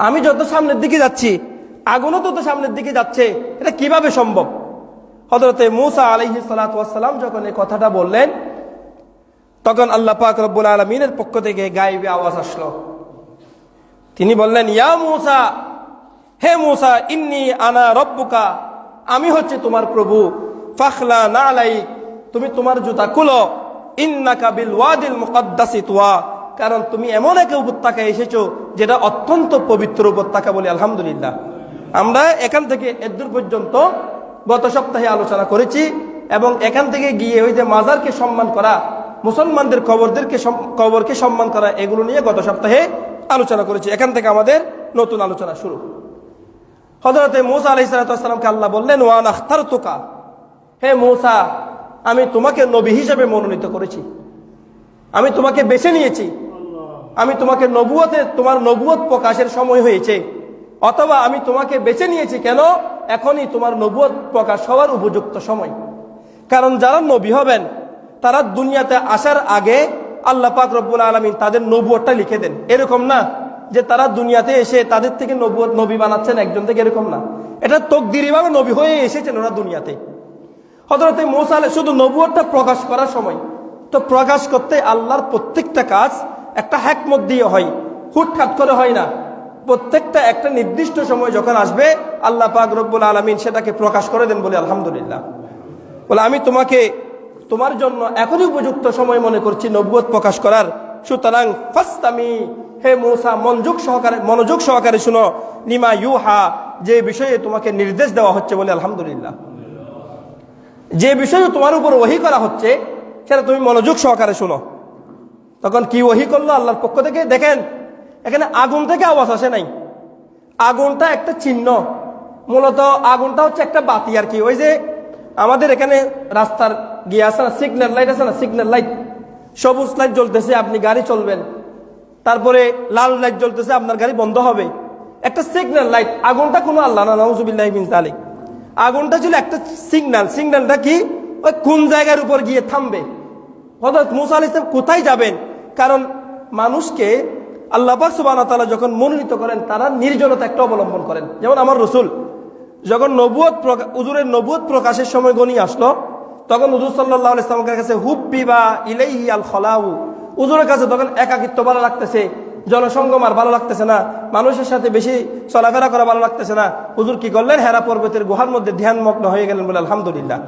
আমি যত সামনের দিকে যাচ্ছি আগুনও তত সামনের দিকে যাচ্ছে, এটা কিভাবে সম্ভব? হযরতে মূসা আলাইহিস সালাতু ওয়াস সালাম যখন এই কথাটা বললেন, তখন আল্লাহ পাক রব্বুল আলামিনের পক্ষ থেকে গায়েবী আওয়াজ আসলো। তিনি বললেন, ইয়া মূসা, হে মূসা, ইন্নী আনা রব্বুকা, আমি হচ্ছে তোমার প্রভু। ফাখলা নালাইক, তুমি তোমার জুতা খুলো। ইন্নাকা বিল ওয়াদিল মুকদ্দাসি তুয়া, কারণ তুমি এমন এক উপত্যকায় এসেছো যেটা অত্যন্ত পবিত্র উপত্যকা। বলি আলহামদুলিল্লাহ। আমরা এখান থেকে এদূর পর্যন্ত গত সপ্তাহে আলোচনা করেছি, এবং এখান থেকে গিয়ে ওই যে মাজারকে সম্মান করা, মুসলমানদের কবরকে সম্মান করা, এগুলো নিয়ে গত সপ্তাহে আলোচনা করেছি। এখান থেকে আমাদের নতুন আলোচনা শুরু। হযরতে মূসা আলাইহিস সালামকে আল্লাহ বললেন, ওয়া আনা আখতারতুকা, হে মূসা, আমি তোমাকে নবী হিসেবে মনোনীত করেছি, আমি তোমাকে বেছে নিয়েছি, আমি তোমাকে তোমার নবুয়ত প্রকাশের সময় হয়েছে, অথবা আমি তোমাকে বেছে নিয়েছি কেন, এখনই তোমার নবুয়ত প্রকাশ হওয়ার উপযুক্ত সময়। কারণ যারা নবী হবেন তারা দুনিয়াতে আসার আগে আল্লাহ পাক রব্বুল আলামিন তাদের নবুয়তটা লিখে দেন। এরকম না যে তারা দুনিয়াতে এসে তাদের থেকে নবী বানাচ্ছেন একজন থেকে, এরকম না। এটা তকদিরিভাবে নবী হয়ে এসেছেন ওরা দুনিয়াতে। হযরতে মূসা শুধু নবুয়তটা প্রকাশ করার সময়, তো প্রকাশ করতে আল্লাহর প্রত্যেকটা কাজ একটা হিকমত দিয়ে হয়, হুটহাট করে হয় না। প্রত্যেকটা একটা নির্দিষ্ট সময় যখন আসবে আল্লাহ পাক রব্বুল আলামিন সেটাকে প্রকাশ করে দেন। বলে আলহামদুলিল্লাহ। বলে আমি তোমাকে তোমার জন্য এখনই উপযুক্ত সময় মনে করছি নবুয়ত প্রকাশ করার। সুতরাং ফাস্তামি, হে মূসা, মনোযোগ সহকারে শুনো, লিমা ইউহা, যে বিষয়ে তোমাকে নির্দেশ দেওয়া হচ্ছে। বলে আলহামদুলিল্লাহ। যে বিষয়ে তোমার উপর ওহী করা হচ্ছে সেটা তুমি মনোযোগ সহকারে শুনো। তখন কি ওহী করলো আল্লাহর পক্ষ থেকে? দেখেন, এখানে আগুন থেকে আওয়াজ আসে নাই। আগুনটা একটা চিহ্ন, মূলত আগুনটা হচ্ছে একটা বাতি আর কি। ওই যে আমাদের এখানে রাস্তার গিয়ে আছে না, সিগন্যাল লাইট আছে না, সিগন্যাল লাইট, সবুজ লাইট জ্বলতেছে, আপনি গাড়ি চলবেন, তারপরে লাল লাইট জ্বলতেছে, আপনার গাড়ি বন্ধ হবে। একটা সিগন্যাল লাইট। আগুনটা কোনো আল্লাহ না, নাউযুবিল্লাহি মিন যালিক। আগুনটা ছিল একটা সিগন্যাল। সিগন্যালটা কি? ওই কোন জায়গার উপর গিয়ে থামবে। হযরত মূসা আলাইহিস সালাম কোথায় যাবেন? কারণ মানুষকে আল্লাহ পাক সুবহানাহু ওয়া তাআলা যখন মনোনীত করেন তারা নির্জনতা একটা অবলম্বন করেন। যেমন আমার রাসূল যখন হুজুরের নবুয়ত প্রকাশের সময় গনিয়ে আসলো, তখন হুজুর সাল্লাল্লাহু আলাইহি ওয়াসাল্লামের কাছে হুব্বিবা ইলাইহি আল খলাউ, হুজুরের কাছে তখন একাকিত্ব ভালো লাগতেছে, জনসংগম আর ভালো লাগতেছে না, মানুষের সাথে বেশি চলাফেরা করা ভালো লাগতেছে না। হুজুর কি করলেন? হেরা পর্বতের গুহার মধ্যে ধ্যানমগ্ন হয়ে গেলেন। বলে আলহামদুলিল্লাহ।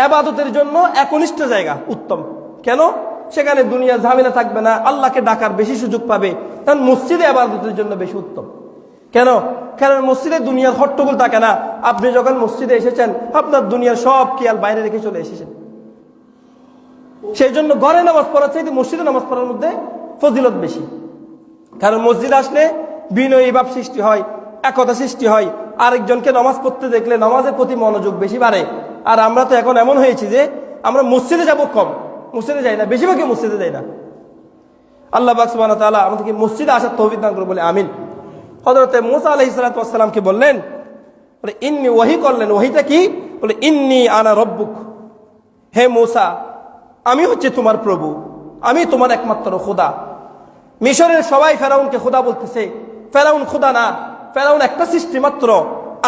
ইবাদতের জন্য একনিষ্ঠ জায়গা উত্তম। কেন? সেখানে দুনিয়া ঝামেলা থাকবে না, আল্লাহকে ডাকার বেশি সুযোগ পাবে। কারণ মসজিদে ইবাদতের জন্য বেশি উত্তম। কেন? কারণ মসজিদে দুনিয়ার হট্টগোল থাকে না। আপনি যখন মসজিদে এসেছেন আপনার দুনিয়ার সব খেয়াল বাইরে রেখে চলে এসেছেন। সেই জন্য ঘরে নামাজ পড়ার চাইতে মসজিদে নামাজ পড়ার মধ্যে ফজিলত বেশি। কারণ মসজিদে আসলে বিনয়ী ভাব সৃষ্টি হয়, একতা সৃষ্টি হয়, আরেকজনকে নামাজ পড়তে দেখলে নামাজের প্রতি মনোযোগ বেশি বাড়ে। আর আমরা তো এখন এমন হয়েছি যে আমরা মসজিদে যাব কম, মসজিদে যাই না, বেশিরভাগই মসজিদে যাই না। আল্লাহ পাক সুবহানাহু ওয়া তাআলা আমাদেরকে মসজিদে আসার তৌফিক দান করুন। বলে আমিন। হযরতে মূসা আলাইহিস সালামকে বললেন, বলে ইন্নী, ওহী করলেন। ওহীটা কি? বলে ইন্নী আনা রব্বুক, হে মূসা, আমি হচ্ছে তোমার প্রভু, আমি তোমার একমাত্র খোদা। মিশরের সবাই ফেরাউনকে খোদা বলতেছে। ফেরাউন খোদা না, ফেরাউন একটা সৃষ্টি মাত্র,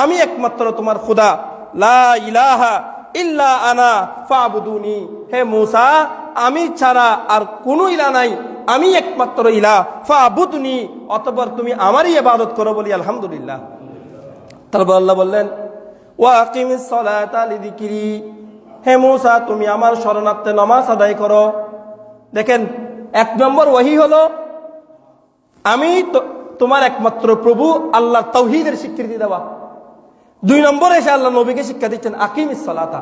আমি একমাত্র তোমার খোদা। লা ইলাহা ইল্লা আনা ফাবুদুনি, হে মূসা, আমি ছাড়া আর কোনো ইলাহ নাই, আমি একমাত্র ইলাহ। ফাবুদনি, অতঃপর তুমি আমারই ইবাদত করো। বলি আলহামদুলিল্লাহ। তারপর আল্লাহ বললেন, ওয়া আকিমিস সালাতা লিযিকরি, হে মূসা, তুমি আমার শরণার্থে নামাজ আদায় করো। দেখেন, এক নম্বর ওহী হলো আমি তোমার একমাত্র প্রভু, আল্লাহর তাওহীদের স্বীকৃতি দেওয়া। দুই নম্বরে এসে আল্লাহ নবীকে শিক্ষা দিচ্ছেন, আকিমিস সালাতা,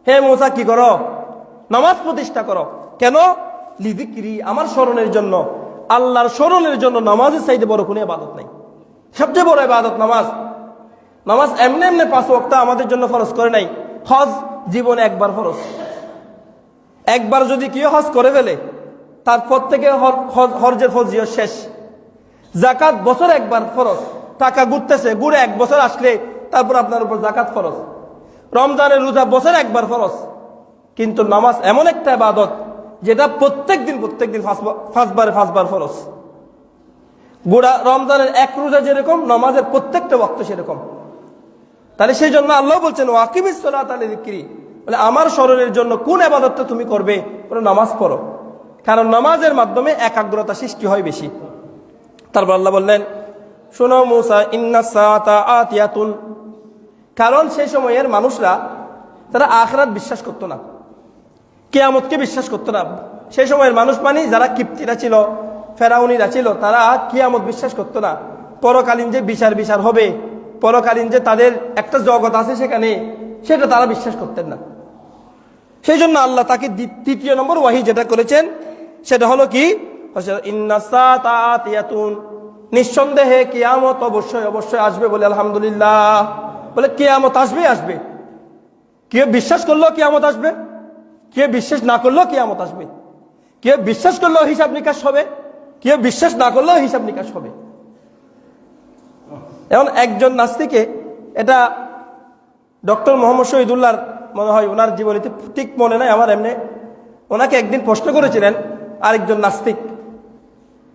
হে মূসা কি করো? নামাজ প্রতিষ্ঠা করো। কেন? লিযিকরি, আমার স্মরণের জন্য। আল্লাহর স্মরণের জন্য নামাজের চাইতে বড় কোনো ইবাদত নাই। সবচেয়ে বড় ইবাদত নামাজ। নামাজ এমনি এমনি 5 ওয়াক্ত আমাদের জন্য ফরজ করে নাই। হজ জীবনে একবার ফরজ। একবার যদি কেউ হজ করে ফেলে তারপর থেকে হজের ফরজিয়ত শেষ। যাকাত বছরে একবার ফরজ। টাকা ঘুরতেছে, ঘুরে 1 বছর আসলে তারপর আপনার উপর যাকাত ফরজ। রমজানের রোজা বছরে একবার ফরজ। কিন্তু নামাজ এমন একটা ইবাদত যেটা প্রত্যেক দিন 5 বার ফরজ। গোড়া রমজানের এক রোজা যেরকম, নামাজের প্রত্যেকটা ওয়াক্ত সেরকম। তাহলে সেই জন্য আল্লাহ বলছেন ওয়াকিমিস সালাতা লিযিকরি, বলে আমার স্মরণের জন্য কোন ইবাদতটা তুমি করবে, পুরো নামাজ পড়ো, কারণ নামাজের মাধ্যমে একাগ্রতা সৃষ্টি হয় বেশি। তারপর আল্লাহ বললেন শোনো মূসা, ইন্নাস সাআতা আতিয়াতুন, কারণ সেই সময়ের মানুষরা তারা আখিরাত বিশ্বাস করতো না, কিয়ামতকে বিশ্বাস করতো না। সেই সময়ের মানুষ মানে যারা কিপ্তিরা ছিল, ফেরাউনিরা ছিল, তারা কিয়ামত বিশ্বাস করতো না। পরকালীন যে বিচার হবে, পরকালীন যে তাদের একটা জগৎ আছে সেখানে, সেটা তারা বিশ্বাস করতেন না। সেই জন্য আল্লাহ তাকে তৃতীয় নম্বর ওয়াহি যেটা করেছেন সেটা হলো কি, ইন্নাস সাআতা আতিয়াতুন, নিঃসন্দেহে কিয়ামত অবশ্যই অবশ্যই আসবে। বলে আলহামদুলিল্লাহ, বলে কিয়ামত আসবে। কেউ বিশ্বাস করলেও কিয়ামত আসবে, কেউ বিশ্বাস না করলেও কিয়ামত আসবে। কেউ বিশ্বাস করলেও হিসাব নিকাশ হবে, কেউ বিশ্বাস না করলেও হিসাব নিকাশ হবে। এখন একজন নাস্তিকে, এটা ডক্টর মোহাম্মদ শহীদুল্লাহর মনে হয়, ওনার জীবনীতে ঠিক মনে নাই আমার, এমনি ওনাকে একদিন প্রশ্ন করেছিলেন আরেকজন নাস্তিক,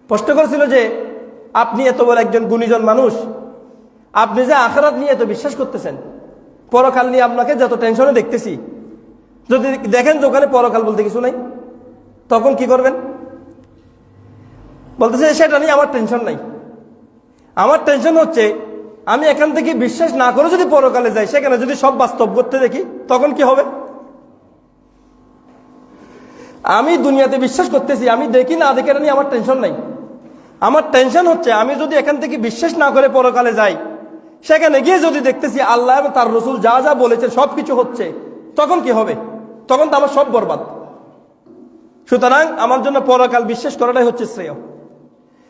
প্রশ্ন করেছিল যে আপনি এত বড় একজন গুণীজন মানুষ, আপনি যে আখিরাত নিয়ে এত বিশ্বাস করতেছেন, পরকাল নিয়ে আপনাকে যত টেনশনে দেখতেছি, যদি দেখেন যে ওখানে পরকাল বলতে কিছু নাই, তখন কি করবেন? বলতেছে সেটা নিয়ে আমার টেনশন নাই, আমার টেনশন হচ্ছে আমি এখান থেকে বিশ্বাস না করে যদি পরকালে যাই, সেখানে যদি সব বাস্তব করতে দেখি, তখন কি হবে? আমি দুনিয়াতে বিশ্বাস করতেছি, আমি দেখি না দেখি, এটা নিয়ে আমার টেনশন নাই। আমার টেনশন হচ্ছে আমি যদি এখান থেকে বিশ্বাস না করে পরকালে যাই, সেখানে গিয়ে যদি দেখতেছি আল্লাহ এবং তার রসুল যা যা বলেছে সব কিছু হচ্ছে, তখন কি হবে? তখন তো আমার সব বরবাদ। সুতরাং আমার জন্য পরকাল বিশ্বাস করাটাই হচ্ছে শ্রেয়।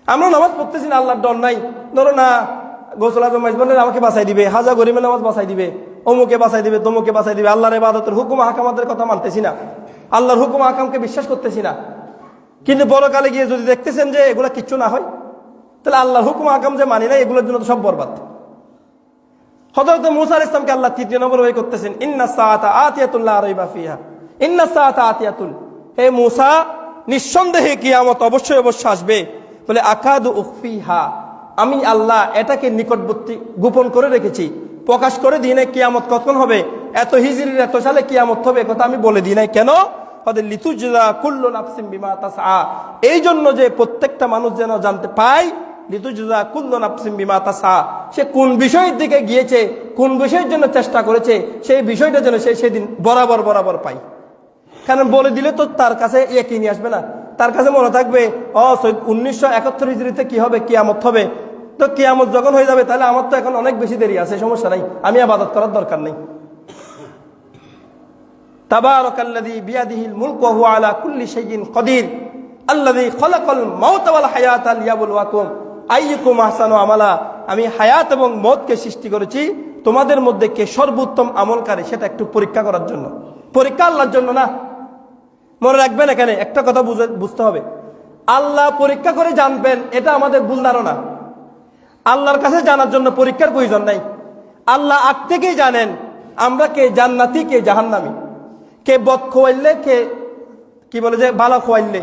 আমরা নামাজ পড়তেছি না, আল্লাহর ডর নাই, ধরো না গোসল আজম মাইজবানের আমাকে বাঁচাই দিবে, হাজা গরিমের নামাজ বাঁচাই দিবে, অমুকে বাঁচাই দিবে, তমুকে বাঁচাই দিবে, আল্লাহর ইবাদতের হুকুম আহকামাদের কথা মানতেছি না, আল্লাহর হুকুম আহকামকে বিশ্বাস করতেছি না, কিন্তু পরকালে গিয়ে যদি দেখতেছেন যে এগুলা কিচ্ছু না হয়, তাহলে আল্লাহর হুকুম আহকাম যে মানি না, এগুলোর জন্য তো সব বরবাদ। হযরত মূসা আলাইহিস সালামকে আল্লাহ তৃতীয় নম্বর ওয়াহি করতেছেন, ইন্নাস সাআতা আতিয়াতুন লা রাইবা ফিহা, ইন্নাস সাআতা আতিয়াতুন, হে মূসা নিঃসন্দেহে কিয়ামত অবশ্যই অবশ্যই আসবে। বলে আকাদু উখফিহা, আমি আল্লাহ এটাকে নিকটবর্তী গোপন করে রেখেছি, প্রকাশ করে দিই নাই কিয়ামত কখন হবে, এত হিজরির এত সালে কিয়ামত হবে, কথা আমি বলে দিই নাই। কেন? লিতুজজা কুল্লু নাফসিন বিমা তাসআ, এই জন্য যে প্রত্যেকটা মানুষ যেন জানতে পায়, লিতুজজা কুল্লু নাফসিন বিমা তাসআ, সে কোন বিষয়ের দিকে গিয়েছে, কোন বিষয়ের জন্য চেষ্টা করেছে, সেই বিষয়টা যেন সে সেদিন বরাবর পায়। কারণ বলে দিলে তো তার কাছে ইয়াকিন আসবে না, তার কাছে মনে থাকবে 1971 হিজরিতে কি হবে, কিয়ামত হবে। তো কিয়ামত যখন হয়ে যাবে, তাহলে আমার তো এখন অনেক বেশি দেরি আছে, সমস্যা নাই, আমি ইবাদত করার দরকার নেই। তাবারাকাল্লাযী বিয়াদিহিল মুলকু ওয়া হুয়া আলা কুল্লি শাইইন কাদির আল্লাযী খালাকাল মাউতা ওয়াল হায়াতা লিয়াবলুয়াকুম আইয়ুকুম আহসানু আমালা, আমি হায়াত এবং মওতকে সৃষ্টি করেছি তোমাদের মধ্যে কে সর্বোত্তম আমলকারী, সেটা একটু পরীক্ষা করার জন্য। পরীক্ষা আল্লাহর জন্য না। মনে রাখবেন, এখানে একটা কথা বুঝতে হবে, আল্লাহ পরীক্ষা করে জানবেন, এটা আমাদের ভুল ধারণা। আল্লাহর কাছে জানার জন্য পরীক্ষার প্রয়োজন নাই। আল্লাহ আগ থেকেই জানেন আমরা কে জান্নাতি, কে জাহান্নামী, কে বদ খোয়াইলে, কে কি বলে যে ভালো খোয়াইলে,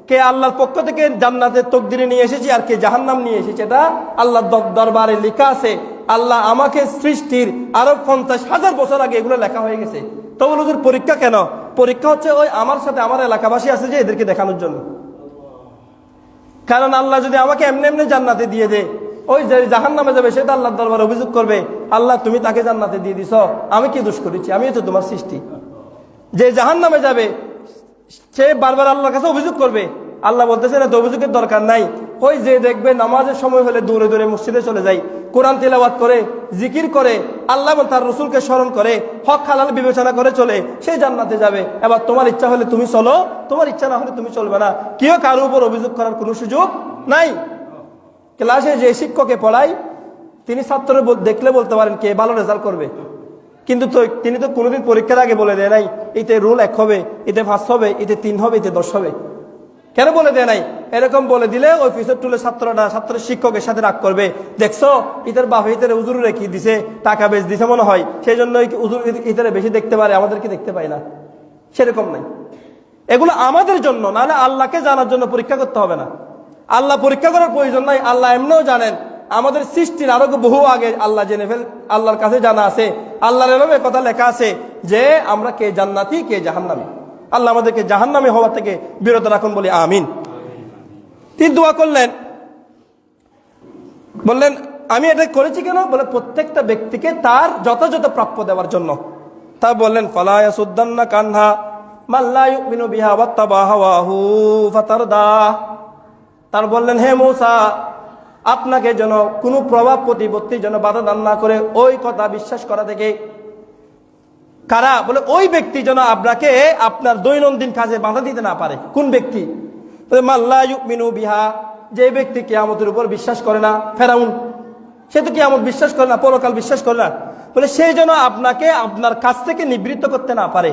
কে আল্লাহর পক্ষ থেকে জান্নাতের তকদিরে নিয়ে এসেছি, আর কে জাহান্নাম নিয়ে এসেছে, এটা আল্লাহর দরবারে লেখা আছে। আল্লাহ আমাকে সৃষ্টির আরো 50,000 বছর আগে এগুলো লেখা হয়ে গেছে। তো ওদের পরীক্ষা কেন? পরীক্ষা হচ্ছে ওই আমার সাথে আমার এলাকাবাসী আছে যে, এদেরকে দেখানোর জন্য। কারণ আল্লাহ যদি আমাকে এমনি এমনি জান্নাতে দিয়ে দেয়, ওই যে জাহান্নামে যাবে সেটা আল্লাহর দরবারে অভিযোগ করবে, আল্লাহ তুমি তাকে জান্নাতে দিয়ে দিছ, আমি কি দোষ করেছি, আমি তো তোমার সৃষ্টি। যে জাহান্নামে যাবে সে বারবার আল্লাহর কাছে অভিযোগ করবে, আল্লাহ বলতেছে না তো অভিযোগের দরকার নাই। ওই যে দেখবে নামাজের সময় হলে দৌড়ে দৌড়ে মসজিদে চলে যায়, কোরআন তিলাওয়াত করে, জিকির করে, আল্লাহ এবং তার রসুলকে স্মরণ করে, হক হালাল বিবেচনা করে চলে, সে জান্নাতে যাবে। এবার তোমার ইচ্ছা হলে তুমি চলো, তোমার ইচ্ছা না হলে তুমি চলবে না। কেউ কারো উপর অভিযোগ করার কোনো সুযোগ নাই। ক্লাসে যে শিক্ষকে পড়াই, তিনি ছাত্র দেখলে বলতে পারেন কে ভালো রেজাল্ট করবে, কিন্তু তিনি তো কোনোদিন পরীক্ষার আগে বলে দেয় নাই এতে রোল 1 হবে, এতে 5 হবে, এতে 3 হবে, এতে 10 হবে। কেন বলে দেয় নাই? এরকম বলে দিলে ওই পিছর টুলে ছাত্রের শিক্ষকের সাথে রাগ করবে, দেখছো ইতার বাপ ইতারে উজুর রেখে দিছে, টাকা বেশ দিছে মনে হয়, সেই জন্য উজুর ইতারে বেশি দেখতে পারে, আমাদেরকে দেখতে পায় না। সেরকম নাই, এগুলো আমাদের জন্য, নাহলে আল্লাহকে জানার জন্য পরীক্ষা করতে হবে না। আল্লাহ পরীক্ষা করার প্রয়োজন নাই। আল্লাহ এমনিও জানেন, আমাদের সৃষ্টির আরো বহু আগে আল্লাহ জেনে আল্লাহর কাছে জানা আছে। আল্লাহর এভাবে কথা লেখা আছে যে আমরা কে জান্নাতি কে জাহান্নামী। আল্লাহ আমাদেরকে জাহান্নামী হওয়া থেকে বিরত রাখুন বলি আমিন। তিনি দোয়া করলেন, বললেন আমি এটা করেছি কেন? বলে প্রত্যেকটা ব্যক্তিকে তার যথাযথ প্রাপ্য দেওয়ার জন্য। তা বললেন ফালা ইয়াসুদ্দান্না কানহা মাল্লা ইউমিনু বিহা ওয়াত্তাবা হাওয়াহু ফাতারদা। তার বললেন হে মূসা, আপনাকে যেন কোনো প্রভাব প্রতিপত্তি যেন বাধা দান না করে ওই কথা বিশ্বাস করা থেকে। কারা? বলে ওই ব্যক্তি যেন আপনাকে আপনার দৈনন্দিন কাজে বাধা দিতে না পারে। কোন ব্যক্তি? মাল্লা ইউমিনু বিহা, যে ব্যক্তি কিয়ামতের উপর বিশ্বাস করে না। ফেরাউন, সে তো কিয়ামত বিশ্বাস করে না, পরকাল বিশ্বাস করে না। বলে সে যেন আপনাকে আপনার কাছ থেকে নিবৃত্ত করতে না পারে।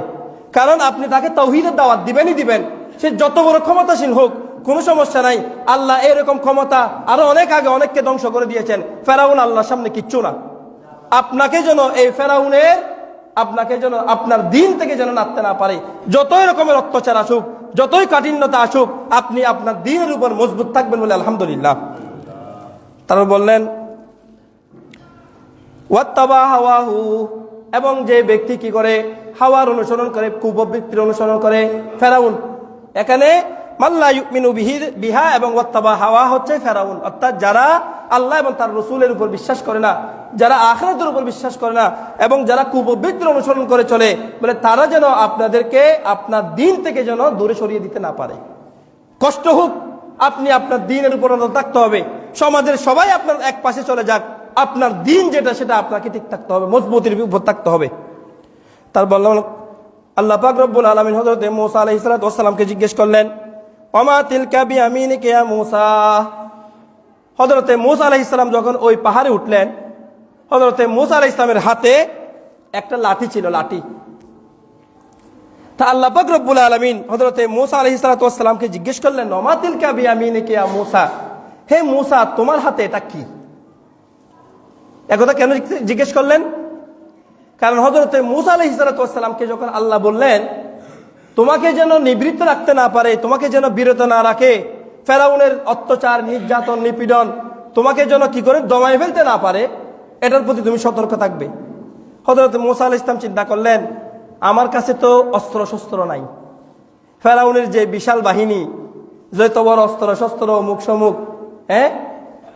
কারণ আপনি তাকে তাওহীদের দাওয়াত দিবেনই দিবেন, সে যত বড় ক্ষমতাসীন হোক, কোনো সমস্যা নাই। আল্লাহ এরকম ক্ষমতা আরো অনেক আগে অনেককে ধ্বংস করে দিয়েছেন। ফেরাউন আল্লাহর সামনে কিচ্ছু না। আপনাকে যেন এই ফেরাউনের আপনাকে যেন আপনার দিন থেকে যেন নাড়তে না পারে। যতই রকমের অত্যাচার আসুক, যতই কাঠিন্যতা আসুক, আপনি আপনার দিনের উপর মজবুত থাকবেন বলে আলহামদুলিল্লাহ। তারপর বললেন ওয়াত্তাবা হাওয়াহু, এবং যে ব্যক্তি কি করে হাওয়ার অনুসরণ করে, কুপ্রবৃত্তির অনুসরণ করে। ফেরাউন এখানে মাল্লা ইউমিনু বিহা এবং ওয়াত্তাবা হাওয়া হচ্ছে ফেরাউন, অর্থাৎ যারা আল্লাহ এবং তার রসুলের উপর বিশ্বাস করে না, যারা আখিরাতের উপর বিশ্বাস করে না, এবং যারা কুপ্রবৃত্তির অনুসরণ করে চলে, বলে তারা যেন আপনাদেরকে আপনার দিন থেকে যেন দূরে সরিয়ে দিতে না পারে। কষ্ট হোক, আপনি আপনার দিনের উপর নজর থাকতে হবে। সমাজের সবাই আপনার এক পাশে চলে যাক, আপনার দিন যেটা সেটা আপনাকে ঠিক থাকতে হবে, মজবুতির উপর থাকতে হবে। তার বললাম আল্লাহ পাক রব্বুল আলামিন হযরত মূসা আলাইহিস সালাতু ওয়াস সালামকে জিজ্ঞেস করলেন ওমা তিলকা বিয়ামিনিকা ইয়া মূসা। হযরত মূসা আলাইহিস সালাম যখন ওই পাহাড়ে উঠলেন, হযরত মূসা আলাইহিস সালামের হাতে একটা লাঠি ছিল, লাঠি। তা আল্লাহ পাক রব্বুল আলামিন হযরত মূসা আলাইহিস সালাতু ওয়াস সালামকে জিজ্ঞেস করলেন ওমা তিলকা বিয়ামিনিকা ইয়া মূসা, হে মূসা তোমার হাতে এটা কি? একথা কেন জিজ্ঞেস করলেন? কারণ হযরত মূসা আলাইহিস সালাতু ওয়াস সালামকে যখন আল্লাহ বললেন তোমাকে যেন নিবৃত্ত রাখতে না পারে, তোমাকে যেন বিরত না রাখে, ফেরাউনের অত্যাচার নির্যাতন নিপীড়ন তোমাকে যেন কি করে দমায় ফেলতে না পারে, এটার প্রতি তুমি সতর্ক থাকবে। হযরত মূসা আলাইহিস সালাম চিন্তা করলেন আমার কাছে তো অস্ত্র শস্ত্র নাই, ফেরাউনের যে বিশাল বাহিনী, যত বড় অস্ত্র শস্ত্র মুখ সমুখ, হ্যাঁ।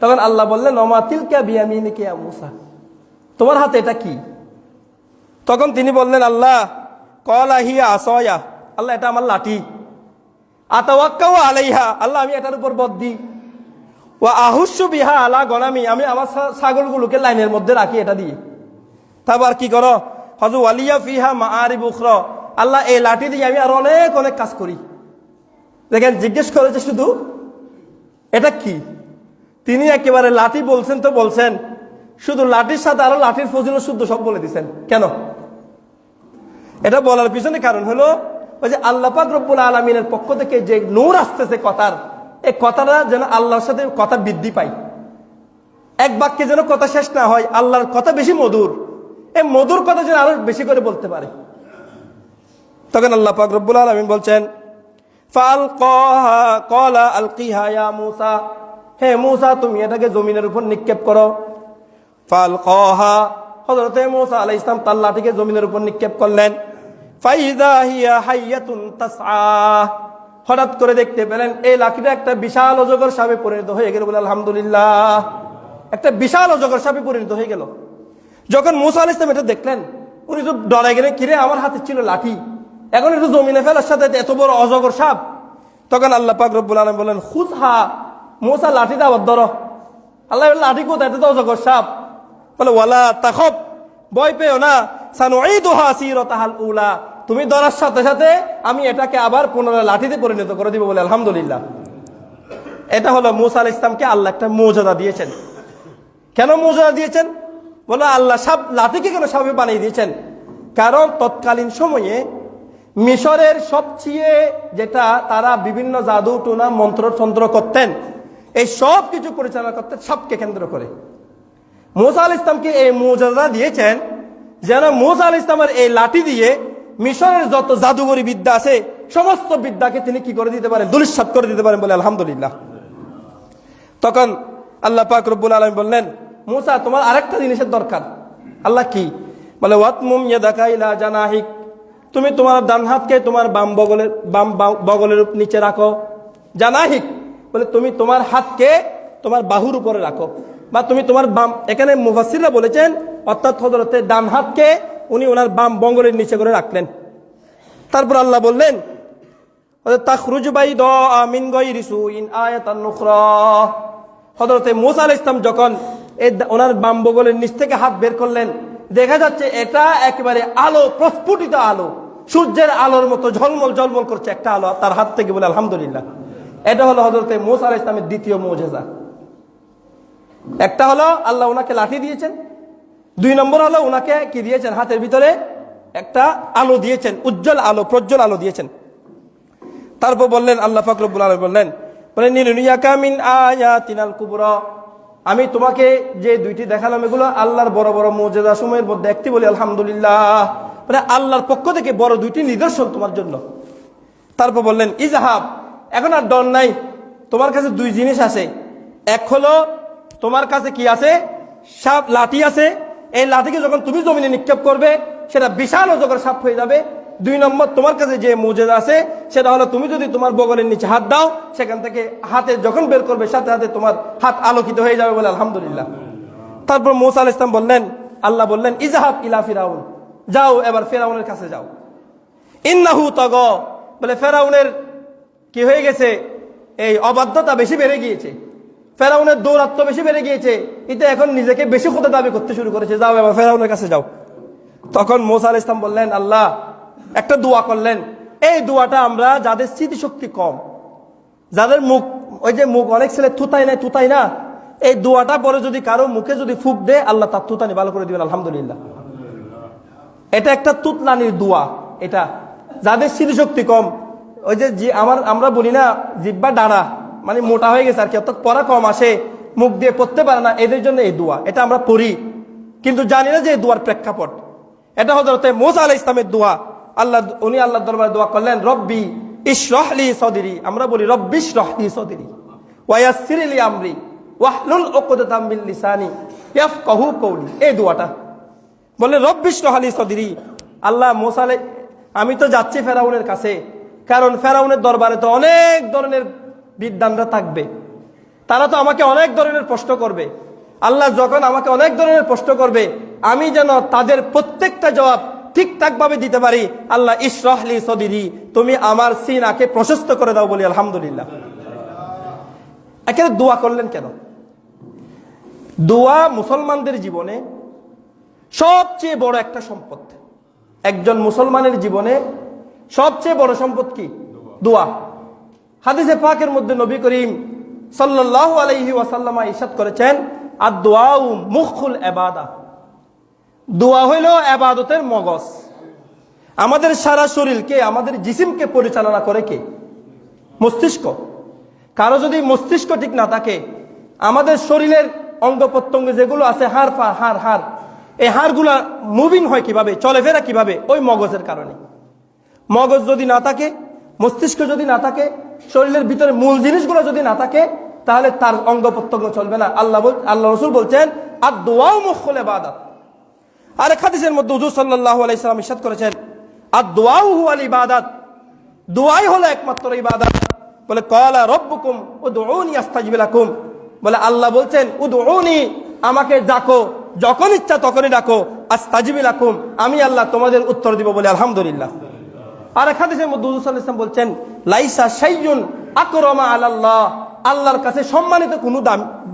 তখন আল্লাহ বললেন ওমা তিলকা বিয়ামিনিকা ইয়া মূসা, তোমার হাতে এটা কি? তখন তিনি বললেন আল্লাহ ক্বালা হিয়া আসায়া, আল্লাহ এটা আমার লাঠি। আতাওয়াক্কাউ আলাইহা, আল্লাহ আমি এটার উপর বদ দিই। ওয়া আহুসু বিহা আলা গনামি, আমি আমার ছাগলগুলোকে লাইনের মধ্যে রাখি এটা দিয়ে। তারপর কি করো? হযু ওয়ালিয়া ফিহা মাআরিব উখরা, আল্লাহ এই লাঠি দিয়ে আমি আর অনেক অনেক কাজ করি। দেখেন জিজ্ঞেস করেছে শুধু এটা কি, তিনি একেবারে লাঠি বলছেন তো বলছেন, শুধু লাঠির সাথে আরো লাঠির ফজিলত শুদ্ধ সব বলে দিচ্ছেন। কেন? এটা বলার পিছনে কারণ হলো ওই যে আল্লাহ পাক রব্বুল আলামিনের পক্ষ থেকে যে নূর আসতেছে কথার, এই কথাটা যেন আল্লাহর সাথে কথা বৃদ্ধি পায়। এক বাক্যে যেন কথা শেষ না হয়, আল্লাহর কথা বেশি মধুর, এই মধুর কথা যেন আরো বেশি করে বলতে পারে। তখন আল্লাহ পাক রব্বুল আলামিন বলছেন ফালকাহা ক্বালা আলকিহা ইয়া মূসা, হে মূসা তুমি এটাকে জমিনের উপর নিক্ষেপ করো। ফালকাহা, হযরত মূসা আলাইহিস সালাম তার লাঠিকে জমিনের উপর নিক্ষেপ করলেন। ফাইযা হিয়া হাইয়াতুন তাসআ, হঠাৎ করে দেখতে পেলেন এই লাঠিটা একটা বিশাল অজগর সাপে পরিণত হয়ে গেল। বলে আলহামদুলিল্লাহ, একটা বিশাল অজগর সাপে পরিণত হয়ে গেল। যখন মূসা আলাইহিস সালাম এটা দেখলেন, উনি তো ডরে গেলেন, কিরে আমার হাতে ছিল লাঠি, এখন একটু জমিনে ফেলার সাথে এত বড় অজগর সাপ। তখন আল্লাহ পাক রব্বুল আলামিন বলেন খুযহা, মূসা লাঠিটা আবার ধরো। আল্লাহ লাঠি কোথায়? এটা তো অজগর সাপ। বলে ওয়ালা তাখাব, ভয় পেও না, সানুঈদুহা সিরাতাহাল উলা, তুমি ধরার সাথে সাথে আমি এটাকে আবার পুনরায় লাঠিতে পরিণত করে দিব। বলে আলহামদুলিল্লাহ। এটা হলো মূসা আলাইহিস সালামকে আল্লাহ একটা মুজিজা দিয়েছেন। কেন মুজিজা দিয়েছেন? বলে আল্লাহ সাপ লাঠিকে কেন সাপে বানিয়ে দিয়েছেন? কারণ তৎকালীন সময়ে মিশরের সবচেয়ে যেটা তারা বিভিন্ন জাদু টুনা মন্ত্রতন্ত্র করতেন, এই সব কিছু পরিচালনা করতেন সাপকে কেন্দ্র করে। মূসা আলাইহিস সালামকে এই মুজিজা দিয়েছেন যেন মূসা আলাইহিস সালামের এই লাঠি দিয়ে মিশরের যত জাদুঘরী বিদ্যা আছে সমস্ত বিদ্যাকে তিনি কি করে দিতে পারেন? ধূলিসাৎ করে দিতে পারেন। বলে আলহামদুলিল্লাহ। তখন আল্লাহ পাক রব্বুল আলামিন বললেন, মুসা তোমার আরেকটা জিনিসের দরকার। আল্লাহ কি? বলে ওয়াতমুম ইয়াদাকা ইলা জানাহিক, তুমি তোমার ডান হাতকে তোমার বাম বগলের নিচে রাখো। জানাহিক বলে তুমি তোমার হাতকে তোমার বাহুর উপরে রাখো, বা তুমি তোমার বাম, এখানে মুফাসসিররা বলেছেন অর্থাৎ হযরতে ডান হাতকে উনি ওনার বাম বগলের নিচে করে রাখলেন। তারপর আল্লাহ বললেন তাখরুজু বাইদা মিন গায়রি সুইন আয়াতান নুখরা। হযরতে মূসা আলাইহিস সালাম যখন ওনার বাম বগলের নিচ থেকে হাত বের করলেন, দেখা যাচ্ছে এটা একেবারে আলো, প্রস্ফুটিত আলো, সূর্যের আলোর মতো ঝলমল ঝলমল করছে একটা আলো তার হাত থেকে। বলে আলহামদুলিল্লাহ। এটা হলো হযরতে মূসা আলাইহিস সালামের দ্বিতীয় মুজিজা। একটা হলো আল্লাহ ওনাকে লাঠি দিয়েছেন, 2 নম্বর হলো ওনাকে কি দিয়েছেন? হাতের ভিতরে একটা আলো দিয়েছেন, উজ্জ্বল আলো, প্রজ্জ্বল আলো দিয়েছেন। তারপর বললেন আল্লাহ পাক রব্বুল আলামিন বললেন নিরিয়াকা মিন আয়াতিনাল কুবরা, আমি তোমাকে যে 2টি দেখালাম এগুলো আল্লাহর বড় বড় মুজিজা সমূহের মধ্যে একটি। বলি আলহামদুলিল্লাহ, মানে আল্লাহর পক্ষ থেকে বড় 2টি নিদর্শন তোমার জন্য। তারপর বললেন ইজহাব, এখন আর ডর নাই, তোমার কাছে 2 জিনিস আছে। এক হলো তোমার কাছে কি আছে? সাপ, লাঠি আছে। এই লাঠিকে যখন তুমি জমিনে নিক্ষেপ করবে সেটা বিশাল অজগর সাপ হয়ে যাবে। 2 নম্বর তোমার কাছে যে মুজিজা আছে সেটা হলো তুমি যদি তোমার বগলের নিচে হাত দাও, সেখান থেকে হাতে যখন বের করবে সাথে সাথে তোমার হাত আলোকিত হয়ে যাবে। বলে আলহামদুলিল্লাহ। তারপর মূসা আলাইহিস সালাম বললেন, আল্লাহ বললেন ইজহাব ইলা ফিরাউন, যাও এবার ফেরাউনের কাছে যাও। ইন্নাহু তাগা, বলে ফেরাউনের কি হয়ে গেছে? এই অবাধ্যতা বেশি বেড়ে গিয়েছে, ফেরাউনের দৌরাত্ম্য বেশি বেড়ে গিয়েছে, এটা এখন নিজেকে বেশি খোদা দাবি করতে শুরু করেছে, যাও এবার ফেরাউনের কাছে যাও। তখন মূসা আলাইহিস সালাম বললেন, আল্লাহ একটা দোয়া করলেন। এই দোয়াটা আমরা যাদের স্মৃতিশক্তি কম, যাদের মুখ, ওই যে মুখ অনেক ছেলে থুতাই না, এই দোয়াটা পরে যদি কারো মুখে যদি ফুক দেয় আল্লাহ তার থুতানি ভালো করে দিবেন। আলহামদুলিল্লাহ। এটা একটা তুতলানির দোয়া। এটা যাদের স্মৃতিশক্তি কম, ওই যে আমরা বলি না জিহ্বা ডানা, মানে মোটা হয়ে গেছে আর কি, অর্থাৎ পড়া কম আসে, মুখ দিয়ে পড়তে পারে না, এদের জন্য এই দোয়া। এটা আমরা পড়ি কিন্তু জানি না যে এই দোয়ার প্রেক্ষাপট। এটা হযরতে মূসা আলাইহিস সালামের দোয়া। উনি আল্লাহর দরবারে দোয়া করলেন রব্বি ইশরাহ লি সদরি, আমরা বলি রব্বি ইশরাহ লি সদরি ওয়া ইয়াসসির লি আমরি ওয়াহলুল উকদাতাম মিন লিসানি ইয়াফকাহু কওলি। এই দোয়াটা বলে রব্বি ইশরাহ লি সদরি। আল্লাহ মূসা আমি তো যাচ্ছি ফেরাউনের কাছে, কারণ ফেরাউনের দরবারে তো অনেক ধরনের বিদ্বানরা থাকবে, তারা তো আমাকে অনেক ধরনের প্রশ্ন করবে। আল্লাহ যখন আমাকে অনেক ধরনের প্রশ্ন করবে, আমি যেন তাদের প্রত্যেকটা জবাব ঠিকঠাক ভাবে দিতে পারি। আল্লাহ ইশরাহ লি সদরি, তুমি আমার সিনাকে প্রশস্ত করে দাও। বলি আলহামদুলিল্লাহ। এখানে দোয়া করলেন কেন? দোয়া মুসলমানদের জীবনে সবচেয়ে বড় একটা সম্পদ। একজন মুসলমানের জীবনে সবচেয়ে বড় সম্পদ কি? দোয়া। হাদিসে পাকের মধ্যে নবী করিম সাল্লাল্লাহু আলাইহি ওয়াসাল্লাম ইরশাদ করেছেন আদ-দুআউ মুখুল ইবাদা, দোয়া হইল ইবাদতের মগজ। আমাদের সারা শরীরকে, আমাদের জিসিমকে পরিচালনা করে কে? মস্তিষ্ক। কারো যদি মস্তিষ্ক ঠিক না থাকে, আমাদের শরীরের অঙ্গ প্রত্যঙ্গ যেগুলো আছে, হাড়, এই হাড়গুলা মুভিং হয় কিভাবে, চলাফেরা কিভাবে? ওই মগজের কারণে। মগজ যদি না থাকে, মস্তিষ্ক যদি না থাকে, শরীরের ভিতরে মূল জিনিসগুলো যদি না থাকে, তাহলে তার অঙ্গ প্রত্যঙ্গ চলবে না। আল্লাহ রাসূল বলছেন আদ-দুআউ মুখুল ইবাদাত। আর এক হাদিসের মধ্যে হুজুর সাল্লাল্লাহু আলাইহি সাল্লাম ইরশাদ করেছেন আদ-দুআউ হুয়াল ইবাদাত, দোয়াই হলো একমাত্র ইবাদত। বলে ক্বালা রাব্বুকুম উদউনি আস্তাজিব লাকুম, বলে আল্লাহ বলছেন উদউনি, আমাকে ডাকো, যখন ইচ্ছা তখনই ডাকো, আস্তাজিব লাকুম, আমি আল্লাহ তোমাদের উত্তর দিব। বলে আলহামদুলিল্লাহ। আর এক হাদিসের মধ্যে হুজুর সাল্লাল্লাহু আলাইহি ওয়াসাল্লাম বলছেন লাইসা শাইউন আকরামা আলাল্লাহ, আল্লাহর কাছে সম্মানিত কোনো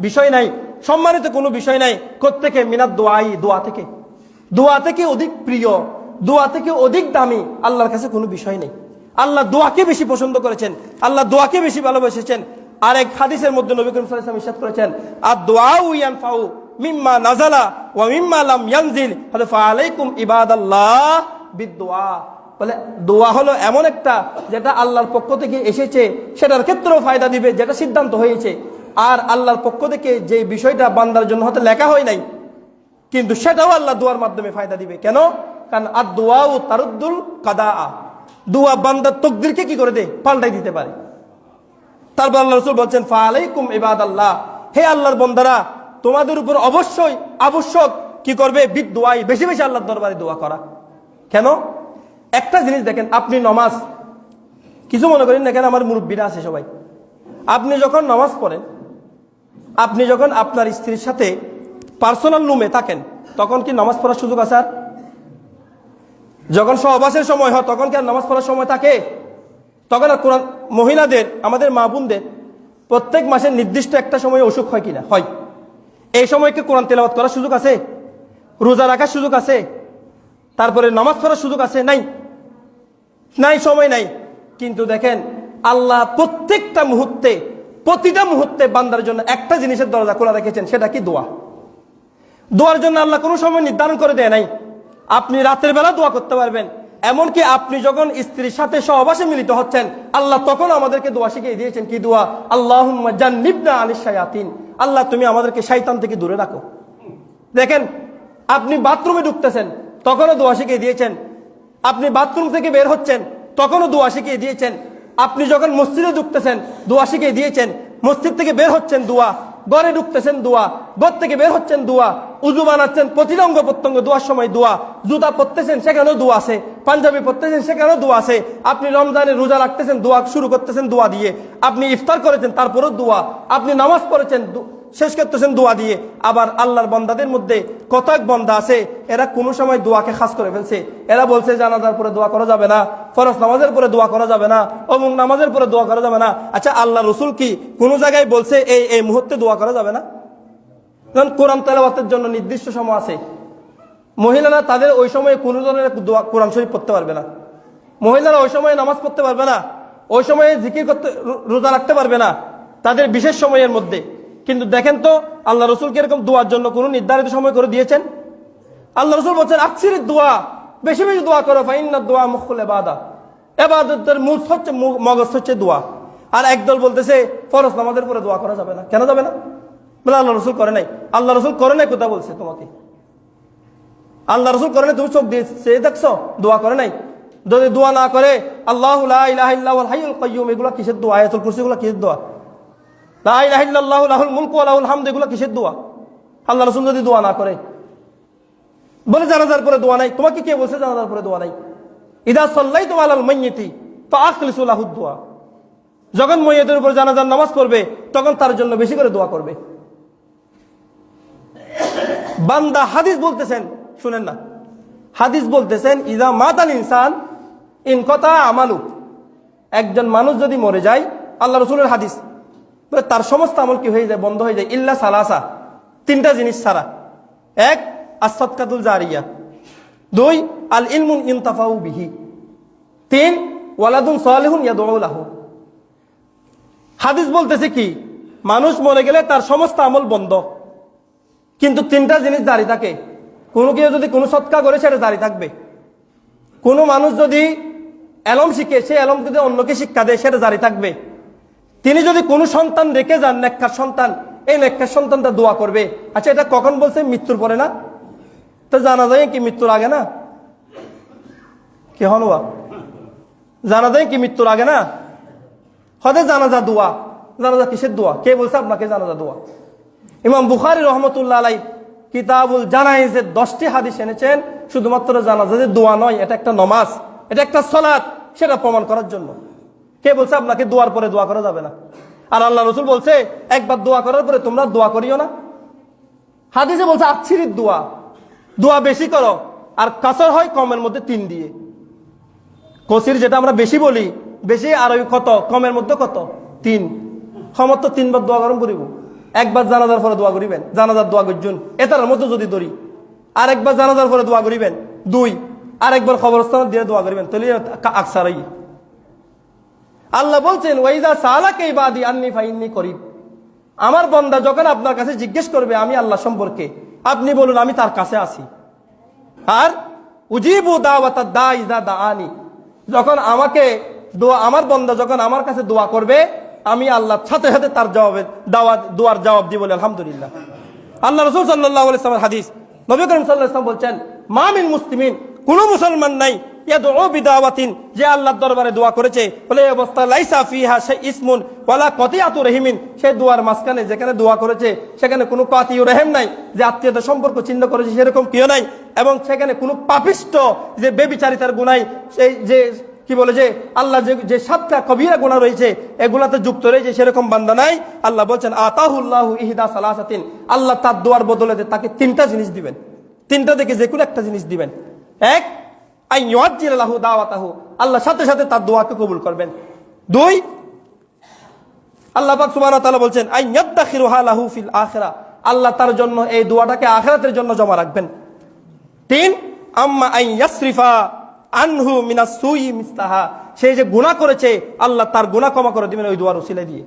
বিষয় নাই, সম্মানিত কোনো বিষয় নাই। কোত্থেকে? মিনাদ দুআই, দোয়া থেকে। দোয়া থেকে অধিক প্রিয়, দোয়া থেকে অধিক দামি আল্লাহর কাছে কোনো বিষয় নেই। আল্লাহ দোয়াকে বেশি পছন্দ করেছেন, আল্লাহ দোয়াকে বেশি ভালোবেসেছেন। আর এক হাদিসের মধ্যে নবী করিম সাল্লাল্লাহু আলাইহি ওয়াসাল্লাম ইরশাদ করেছেন আদ-দুআউ ইয়ানফাউ মিম্মা নাযালা ওয়া মিম্মা লাম ইয়ানজিল ফাআলাইকুম ইবাদাল্লাহ বিদ-দুআ। বলে দোয়া হলো এমন একটা যেটা আল্লাহর পক্ষ থেকে এসেছে, সেটার ক্ষেত্রেও ফায়দা দিবে যেটা সিদ্ধান্ত হয়েছে। আর আল্লাহর পক্ষ থেকে যে বিষয়টা বান্দার জন্য হয়তো লেখা হয় নাই, কিন্তু সেটাও আল্লাহ দোয়ার মাধ্যমে ফায়দা দিবে। কেন? কারণ আদ-দুআউ তারুদ্দুল কাদাআ, দোয়া বান্দার তকদিরকে কি করে দেয়? পাল্টাই দিতে পারে। তারপর আল্লাহ রাসূল বলছেন ফাআলাইকুম ইবাদাল্লাহ, হে আল্লাহর বন্দারা, তোমাদের উপর অবশ্যই আবশ্যক কি করবে? বিদুয়াই, বেশি বেশি আল্লাহর দরবারে দোয়া করা। কেন? একটা জিনিস দেখেন, আপনি নমাজ, কিছু মনে করেন না কেন, আমার মুরব্বীরা আছে সবাই, আপনি যখন নামাজ পড়েন, আপনি যখন আপনার স্ত্রীর সাথে পার্সোনাল রুমে থাকেন, তখন কি নামাজ পড়ার সুযোগ আছে? আর যখন সহবাসের সময় হয় তখন কি আর নামাজ পড়ার সময় থাকে? তখন আর কোরআন, মহিলাদের, আমাদের মা বোনদের প্রত্যেক মাসের নির্দিষ্ট একটা সময় অসুখ হয় কিনা? হয়। এই সময় কি কোরআন তেলাওয়াত করার সুযোগ আছে? রোজা রাখার সুযোগ আছে? তারপরে নামাজ পড়ার সুযোগ আছে? নাই, নাই, সময় নাই। কিন্তু দেখেন, আল্লাহ প্রত্যেকটা মুহূর্তে, প্রতিটা মুহূর্তে বান্দার জন্য একটা জিনিসের দরজা খোলা রেখেছেন, সেটা কি? দোয়া। দোয়ার জন্য আল্লাহ কোনো সময় নির্ধারণ করে দেয় নাই। আপনি রাতের বেলা দোয়া করতে পারবেন, এমনকি আপনি যখন স্ত্রীর সাথে সহবাসে মিলিত হচ্ছেন, আল্লাহ তখন আমাদেরকে দোয়া শিখিয়ে দিয়েছেন। কি দোয়া? আল্লাহুম্মা জান্নিবনা আনিশ শায়াতিন, আল্লাহ তুমি আমাদেরকে শয়তান থেকে দূরে রাখো। দেখেন, আপনি বাথরুমে ঢুকতেছেন, তখনও দোয়া শিখিয়ে দিয়েছেন। আপনি বাথরুম থেকে বের হচ্ছেন, তখনও দোয়া শিখিয়ে দিয়েছেন। আপনি যখন মসজিদে ঢুকতেছেন, দোয়া শিখিয়ে দিয়েছেন। মসজিদ থেকে বের হচ্ছেন, দোয়া। ঘরে ঢুকতেছেন, দোয়া। ঘর থেকে বের হচ্ছেন, দোয়া। উজু বানাচ্ছেন, প্রতিটা অঙ্গ প্রত্যঙ্গ দোয়ার সময় দোয়া। জুতা পরতেছেন, সেখানেও দোয়া আছে। পাঞ্জাবি পরতেছেন, সেখানেও দোয়া আছে। আপনি রমজানে রোজা রাখতেছেন, দোয়া শুরু করতেছেন দোয়া দিয়ে। আপনি ইফতার করেছেন, তারপরেও দোয়া। আপনি নামাজ পড়েছেন, শেষ করতেছেন দোয়া দিয়ে। আবার আল্লাহর বান্দাদের মধ্যে কতক বান্দা আছে, এরা কোনো সময় দোয়াকে খাস করে ফেলছে। এরা বলছে জানাজার পরে দোয়া করা যাবে না, ফরজ নামাজের পরে দোয়া করা যাবে না, অমুক নামাজের পরে দোয়া করা যাবে না। আচ্ছা, আল্লাহ রসুল কি কোনো জায়গায় বলছে এই মুহূর্তে দোয়া করা যাবে না? কারণ কোরআন তেলাওয়াতের জন্য নির্দিষ্ট সময় আছে। মহিলারা তাদের ওই সময়ে কোনো ধরনের দোয়া, কোরআন শরীফ পড়তে পারবে না। মহিলারা ওই সময়ে নামাজ পড়তে পারবে না, ওই সময়ে জিকির করতে, রোজা রাখতে পারবে না, তাদের বিশেষ সময়ের মধ্যে। কিন্তু দেখেন তো, আল্লাহ রসুলকে এরকম দোয়ার জন্য কোনো নির্ধারিত সময় করে দিয়েছেন? আল্লাহ রসুল বলছেন, আকসিরিদ দোয়া, বেশি বেশি দোয়া করো, ফাইন্না দোয়া মুখুল ইবাদা, ইবাদতের মূল হচ্ছে, মগজ হচ্ছে দোয়া। আর একদল বলতেছে ফরজ নামাজের পরে দোয়া করা যাবে না। কেন যাবে না? বলে আল্লাহ রসুল করে নাই। আল্লাহ রসুল করে নাই কোথা বলছে তোমাকে? আল্লাহ রসুল করে নাই, তুমি চোখ দিয়ে দেখছো? দোয়া করে নাই। যদি দোয়া না করে, আল্লাহু লা ইলাহা ইল্লাহুল হাইয়ুল কাইয়্যুম, এগুলো কিসের দোয়া? আয়াতুল কুরসি এগুলো কিসের দোয়া? লা ইলাহা ইল্লাল্লাহু লাহুল মুলকু ওয়া লাহুল হামদু, এগুলো কিসের দোয়া? আল্লাহ রাসূল যদি দোয়া না করে, বলে জানাজার পরে দোয়া নাই। তোমাকে কে বলছে জানাজার পরে দোয়া নাই? ইদা সাল্লাইতু আলাল মাইয়িতি ফাআখলিসু লাহু দুআ, যখন মইয়তের উপর জানাজার নামাজ পড়বে তখন তার জন্য বেশি করে দোয়া করবে। বান্দা হাদিস বলতেছেন, শুনেন না, হাদিস বলতেছেন, ইদা মাতাল ইনসান ইনকাতা আমালু, একজন মানুষ যদি মরে যায়, আল্লাহ রাসূলের হাদিস, তার সমস্ত আমল কি হয়ে যায়? বন্ধ হয়ে যায়। ইল্লা সালাসা, তিনটা জিনিস ছাড়া। এক, as-সাদকাতুল জারিয়া। দুই, আল ইলমুন ইনতাফাউ বিহি। তিন, ওয়ালাদুন সালিহুন ইয়াদউ লাহু। হাদিস বলতেছে কি, মানুষ মরে গেলে তার সমস্ত আমল বন্ধ, কিন্তু তিনটা জিনিস জারি থাকে। কোনো কেউ যদি কোনো সৎকা করে, সেটা জারি থাকবে। কোনো মানুষ যদি এলম শিখে, সে এলম যদি অন্যকে শিক্ষা দেয়, সেটা জারি থাকবে। তিনি যদি কোনো সন্তান রেখে যান, নেককার সন্তান, এই নেককার সন্তানটা দোয়া করবে। আচ্ছা, এটা কখন বলছে? মৃত্যুর পরে না? তো জানা যায় কি মৃত্যুর আগে না? কি হনবা জানা যায় কি মৃত্যুর আগে না? হদে জানাজা দোয়া। জানাজা কিসের দোয়া? কে বলছে আপনাকে জানাজা দোয়া? ইমাম বুখারী রহমতুল্লাহ আলাইহি কিতাবুল জানাইজের 10টি হাদিস এনেছেন, শুধুমাত্র জানাজা যে দোয়া নয়, এটা একটা নামাজ, এটা একটা সালাত, সেটা প্রমাণ করার জন্য। কে বলছে আপনাকে দোয়ার পরে দোয়া করা যাবে না? আর আল্লাহ রসুল বলছে, একবার দোয়া করার পরে তোমরা দোয়া করিও না। হাদিসে বলছে আকসিরিদ দোয়া, দোয়া বেশি করো। আর কাসর হয় কমের মধ্যে 3 দিয়ে। কসির যেটা আমরা বেশি বলি, বেশি আর ওই কত, কমের মধ্যে কত? 3। ক্ষমতা 3 বার দোয়া করুন করিব। একবার জানাজার পরে দোয়া করিবেন, জানাজার দোয়া করছেন এটার মধ্যে যদি ধরি। আর একবার জানাজার পরে দোয়া করিবেন 2। আর একবার কবরস্থান দিয়ে দোয়া করিবেন, তাহলে আকসারাই। আল্লাহ বলছেন, ওয়াইজা সালাকা ইবাদি আন্নী ফাইন্নী করিব, আমার বান্দা যখন আপনার কাছে জিজ্ঞেস করবে আমি আল্লাহ সম্পর্কে, আপনি বলুন আমি তার কাছে আছি। আর উজিবু দাওয়াতাদ দাঈ ইযা দাআনি, যখন আমাকে আমার বান্দা যখন আমার কাছে দোয়া করবে, আমি আল্লাহ সাথে সাথে তার দোয়ার জবাব দিব, বলে আলহামদুলিল্লাহ। আল্লাহ রাসূল সাল্লাল্লাহু আলাইহি ওয়াসাল্লামের হাদিস, নবী করিম সাল্লাল্লাহু আলাইহি ওয়াসাল্লাম বলছেন, মা মিন মুসলিমিন, কোন মুসলমান নাই, ইয়াদউ বিদাওয়াতিন, যে আল্লাহর দরবারে দোয়া করেছে বলে এই অবস্থা লাইসা ফিহা ইসমুন ওয়ালা কতিয়াতু রহিমিন, সে দোয়ার মাঝখানে যেখানে দোয়া করেছে সেখানে কোনো কাতিয়াউ রহিম নাই, যে আত্মীয়তা সম্পর্ক ছিন্ন করেছে সেরকম কেউ নাই, এবং সেখানে কোনো পাপিষ্ট যে বেবিচারিতার গুনাহ, সেই যে কি বলে যে আল্লাহ যে 7টা কবিরা গুনাহ রয়েছে এগুলাতে যুক্ত রয়েছে সেরকম বান্দা নাই। আল্লাহ বলছেন আতাহুল্লাহু ইহদা সালাসাতিন, আল্লাহ তার দোয়ার বদলে তাকে 3টা জিনিস দিবেন, 3টা থেকে যে কোনো একটা জিনিস দিবেন। এক, আন ইউআজ্জিলা লাহু দাওয়াতাহু, আল্লাহ সাথে সাথে তার দোয়াকে কবুল করবেন। 2, আল্লাহ পাক সুবহানাহু ওয়া তাআলা বলছেন আন ইয়াদখিরুহা লাহু ফিল আখিরাহ, আল্লাহ তার জন্য এই দোয়াটাকে আখিরাতের জন্য জমা রাখবেন। 3, আম্মা আন ইয়াসরিফা আনহু মিনাস সুই মিসলাহা, সে যে গুনাহ করেছে আল্লাহ তার গুনাহ ক্ষমা করে দিবেন ওই দোয়ার উসিলা দিয়ে।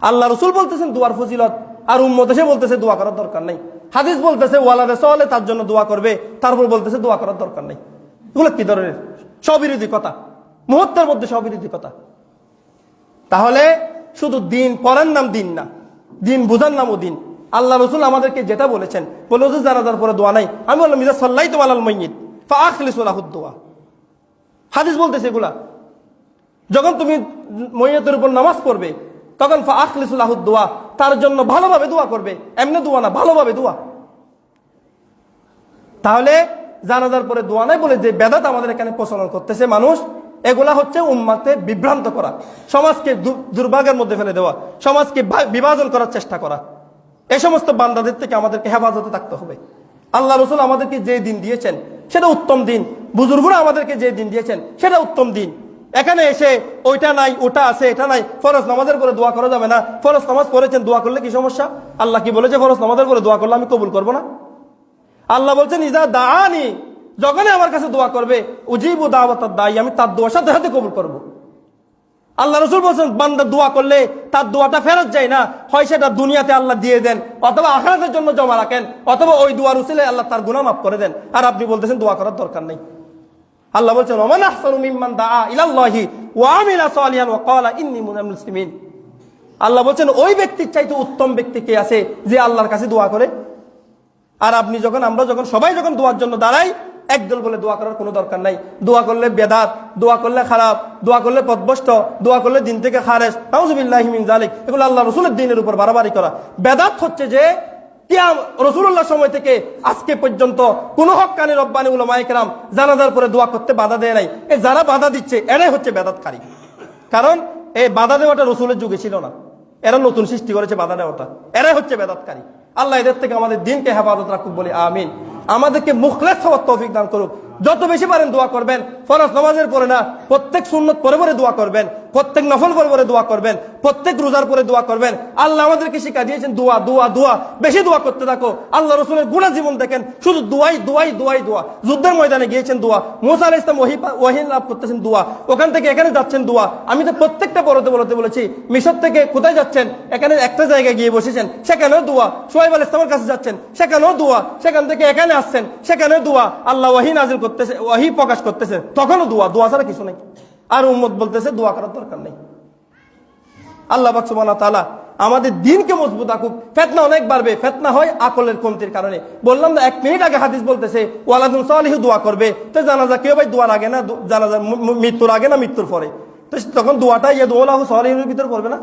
আল্লাহ রাসূল বলতেছেন দোয়ার ফজিলত, আর উম্মত এসে বলতেছে দোয়া করার দরকার নাই। হাদিস বলতেছে ওয়ালাদে সালে তার জন্য দোয়া করবে, তারপর বলতেছে দোয়া করার দরকার নাই। এগুলো কি ধরনের স্ববিরোধী কথা, মুহূর্তের মধ্যে স্ববিরোধী কথা। তাহলে শুধু দিন পড়ার নাম দিন না, দিন বুঝার নামও দিন। আল্লাহ রাসূল আমাদেরকে যেটা বলেছেন, বলে যে জানাজার পরে দোয়া নাই, আমি বললাম ইজা সাল্লাইতু আলাল মাইয়িত ফাআখলিসু লাহুদ দুআ, হাদিস বলতেছে এগুলা। যখন তুমি মইয়তের উপর নামাজ পড়বে তখন ফাআখলিসু লাহুদ দুআ, তার জন্য ভালোভাবে দোয়া করবে, এমনি দোয়া না, ভালোভাবে দোয়া। তাহলে জানাজার পরে দোয়া নাই বলে যে বেদাত আমাদের এখানে প্রচলন করতেছে মানুষ, এগুলা হচ্ছে উম্মাতে বিভ্রান্ত করা, সমাজকে দুর্ভাগ্যের মধ্যে ফেলে দেওয়া, সমাজকে বিভাজন করার চেষ্টা করা। এই সমস্ত বান্দাদের থেকে আমাদেরকে হেফাজতে থাকতে হবে। আল্লাহ রাসূল আমাদেরকে যে দিন দিয়েছেন সেটা উত্তম দিন, বুজুর্গরা আমাদেরকে যে দিন দিয়েছেন সেটা উত্তম দিন। এখানে এসে ওইটা নাই ওটা আছে এটা নাই, ফরজ নামাজের পরে দোয়া করা যাবে না, ফরজ নামাজ পড়েছেন দোয়া করলে কি সমস্যা? আল্লাহ কি বলেছে ফরজ নামাজের পরে দোয়া করলে আমি কবুল করবো না? আল্লাহ বলছেন ইজা দাআনি, যখনই আমার কাছে দোয়া করবে উজিবু দাওয়াতাদ দাঈ, আমি তার দোয়া সাথে সাথে কবুল করব। আল্লাহ রাসূল বলছেন বান্দা দোয়া করলে তার দোয়াটা ফেরত যায় না, হয় সেটা দুনিয়াতে আল্লাহ দিয়ে দেন, অথবা আখিরাতের জন্য জমা রাখেন, অথবা ওই দোয়ার উসিলায় আল্লাহ তার গুনাহ মাফ করে দেন। আর আপনি বলতেছেন দোয়া করার দরকার নেই। আল্লাহ বলছেন ওমান আহসানু মিম্মান দাআ ইলাল্লাহি ওয়া আমিলা সালিহান ওয়া ক্বালা ইন্নী মিনাল মুসলিমিন। আল্লাহ বলছেন ওই ব্যক্তির চাইতে উত্তম ব্যক্তি কে আছে যে আল্লাহর কাছে দোয়া করে। আর আপনি যখন আমরা যখন সবাই যখন দোয়ার জন্য দাঁড়াই, একদল বলে দোয়া করার কোনো দরকার নাই, দোয়া করলে বেদাত, দোয়া করলে খারাপ, দোয়া করলে পথভ্রষ্ট, দোয়া করলে দিন থেকে খারেজ, নাউযুবিল্লাহি মিন যালিক। এগুলো আল্লাহ রাসূলের দ্বীনের উপর বাড়াবাড়ি করা। বেদাত হচ্ছে যে রাসূলুল্লাহ সময় থেকে আজকে পর্যন্ত কোন হক্কানি রব্বানি উলামায়ে কেরাম জানাজার পরে দোয়া করতে বাধা দেয় নাই। এই যারা বাধা দিচ্ছে এরাই হচ্ছে বেদাতকারী। কারণ এই বাধা দেওয়াটা রাসূলের যুগে ছিল না, এরা নতুন সৃষ্টি করেছে বাধা দেওয়াটা, এরাই হচ্ছে বেদাতকারী। আল্লাহ এদের থেকে আমাদের দিনকে হেফাজত রাখুক বলি আমিন। আমাদেরকে মুখলেস হওয়ার তৌফিক দান করুক। যত বেশি পারেন দোয়া করবেন, ফরজ নামাজের পরে না, প্রত্যেক সুন্নত পরে পরে দোয়া করবেন, প্রত্যেক নফল পরে পরে দোয়া করবেন, প্রত্যেক রোজার পরে দোয়া করবেন। আল্লাহ আমাদেরকে শিক্ষা দিয়েছেন দোয়া দোয়া দোয়া, বেশি দোয়া করতে থাকো। আল্লাহ রাসূলের গুণা জীবন দেখেন, শুধু দোয়াই দোয়াই দোয়াই দোয়া। যুদ্ধের ময়দানে গিয়েছেন দোয়া, মুসা আলাইহিস সালাম ওহী লাভ করতেছেন দোয়া, ওখান থেকে এখানে যাচ্ছেন দোয়া। আমি তো প্রত্যেকটা পরতে বলতে বলেছি, মিশর থেকে কোথায় যাচ্ছেন, এখানে একটা জায়গায় গিয়ে বসেছেন, সেখানেও দোয়া। শুআয়ব আলাইহিস সালামের কাছে যাচ্ছেন, সেখানেও দোয়া। সেখান থেকে এখানে আসছেন, সেখানেও দোয়া। আল্লাহ ওহী নাযিল করতেছে, ওহী প্রকাশ করতেছে, তখনও দোয়া। দোয়া ছাড়া কিছু নেই। আর উম্মত বলতেছে দোয়া করার দরকার নেই। আল্লাহ পাক সুবহানাহু ওয়া তাআলা আমাদের দিনকে মজবুত রাখুক। ফিতনা অনেক বাড়বে, ফিতনা হয় আকলের কমতির কারণে। বললাম না 1 মিনিট আগে হাদিস বলতেছে ওয়ালাদুন সালিহু দোয়া করবে। তো জানাজা কেউ ভাই দোয়ার আগে না, জানাজা মৃত্যুর আগে না মৃত্যুর পরে? তো তখন দোয়াটা ইয়াদুল্লাহু সালিহুর ভিতর পড়বে না?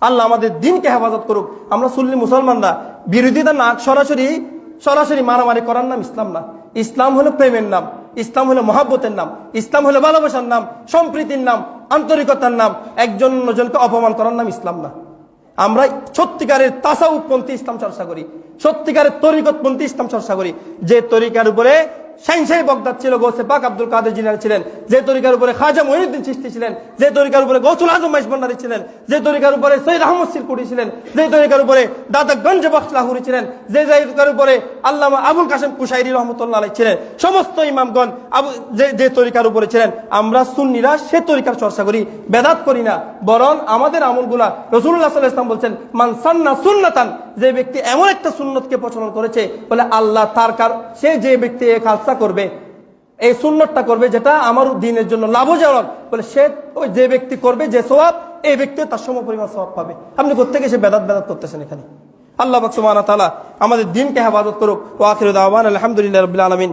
আল্লাহ আমাদের দিনকে হেফাজত করুক। আমরা সুন্নি মুসলমানরা বিরোধিতা না, সরাসরি মারামারি করার নাম ইসলাম না। ইসলাম হলো প্রেমের নাম, ইসলাম হলো মহাব্বতের নাম, ইসলাম হলো ভালোবাসার নাম, সম্প্রীতির নাম, আন্তরিকতার নাম। একজন অন্যজনকে অপমান করার নাম ইসলাম না। আমরা সত্যিকারের তাসাউফপন্থী ইসলাম চর্চা করি, সত্যিকারের তরিকতপন্থী ইসলাম চর্চা করি। যে তরিকার উপরে শাইনশাহী বগদাদ ছিল, গৌসে পাক আব্দুল কাদের জিলানী ছিলেন, যে তরিকার উপরে খাজা মঈনুদ্দিন চিশতি ছিলেন, যে তরিকার উপরে গৌসুল আজম মাইজভান্ডারী ছিলেন, যে তরিকার উপরে সৈয়দ আহমদ সিরকুটি ছিলেন, যে তরিকার উপরে দাদা গঞ্জ বখশ লাহুরি ছিলেন, যে তরিকার উপরে আল্লামা আবুল কাসেম কুশাইরি রহমতুল্লাহ আলাইহি ছিলেন, সমস্ত ইমামগণ যে তরিকার উপরে ছিলেন, আমরা সুন্নিরা সে তরিকার চর্চা করি, বেদাত করি না। বরং আমাদের আমলগুলা রাসূলুল্লাহ সাল্লাল্লাহু আলাইহি ওয়াসাল্লাম বলছেন মান সান্না সুন্নাতান, যে ব্যক্তি এমন একটা সুন্নতকে প্রচলন করেছে, বলে আল্লাহ তার সে যে ব্যক্তি এই কাজটা করবে, এই সুন্নতটা করবে যেটা আমার দ্বীনের জন্য লাভজনক, বলে সে ওই যে ব্যক্তি করবে যে সওয়াব, এই ব্যক্তি তার সমপরিমাণ সওয়াব পাবে। আপনি কোত্থেকে সে বেদাত করতেছেন এখানে? আল্লাহ পাক সুবহানাহু ওয়া তাআলা আমাদের দ্বীনকে হেফাজত করুক। ওয়া আখিরু দাওয়ানা আলহামদুলিল্লাহি রাব্বিল আলামিন।